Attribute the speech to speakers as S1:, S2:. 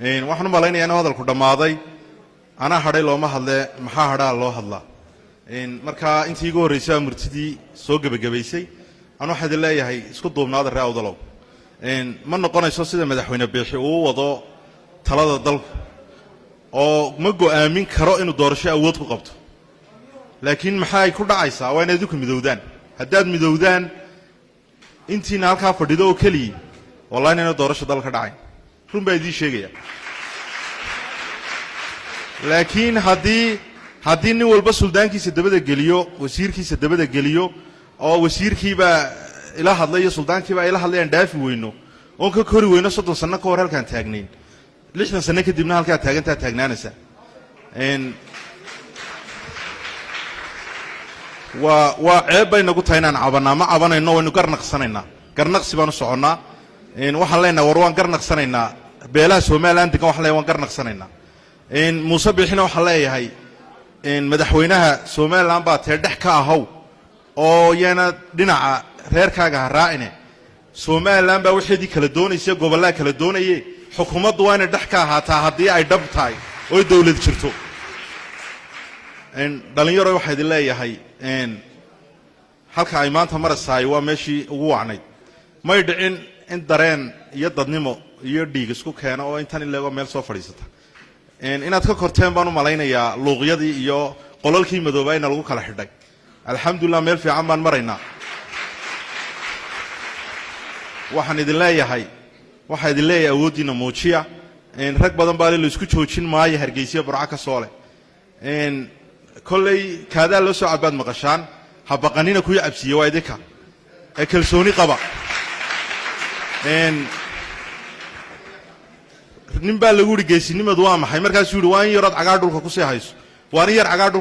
S1: waxaan u malaynayaa in hadalku dhammaaday anaa hadhay looma hadle maxaa hadhaa loo hadlaa markaa intii igu horraysay murtidii soo gebagabaysay aan waxaa idin leeyahay isku duubnaada ree awdalow ma noqonayso sida madaxweyne biixi uu wado talada dalku oo ma go'aamin karo inuu doorasho awood ku qabto laakiin maxay ku dhacaysaa waa inaad idinku midowdaan haddaad midowdaan intiina halkaa fadhido oo keliya wallahi inayna doorasho dalka dhacayn run baa idiin sheegaya laakiin haddii nin walba suldaankiisa dabada geliyo wasiirkiisa dabada geliyo oo wasiirkiiba ila hadlay iyo suldaankiiba ila hadlayaan dhaafi weyno oon ka kori weyno 30 sano ka hor halkaan taagnayn 60 sano kadibna halkaa taagantaa taagnaanaysa waa ceeb bay nagu tahay inaan cabanaa ma cabanayno waynu garnaqsanaynaa garnaqsi baanu soconnaa waxaan leenahay war waan garnaqsanaynaa beelaha somaliland degan waxaan leeyahay waan garnaqsanaynaa muuse biixina waxaan leeyahay madaxweynaha somaliland baa tee dhex ka ahow oo yana dhinaca reerkaaga ha raacine somaliland baa waxeedii kala doonaysa gobollaa kala doonaye xukuumaddu waa inay dhex ka ahaataa haddii ay dhab tahay oo dawlad jirto dhalinyaro waxaa idin leeyahay halka ay maanta marasaay waa meeshii ugu wacnayd may dhicin in dareen iyo dadnimo iyo dhiig isku keeno oo intan ileego meel soo fadhiisata inaad ka korteen baan u malaynayaa luuqyadii iyo qolalkii madoobayna lagu kala xidhay alxamdulillah meel fiican baan maraynaa waxaan idin leeyahay awooddiina muujiya rag badan baa la isku joojin maayo hargeysa burco ka soo leh kolley kaadaa loo soo cabaad maqashaan ha baqanina kuya cabsiye waa idinka ee kalsooni qaba nin baa lagu yidhi geesinimadu waa maxay markaasuu yidhi waa in yarood cagaar dhulka ku sii hayso waa in yar cagaar dhulka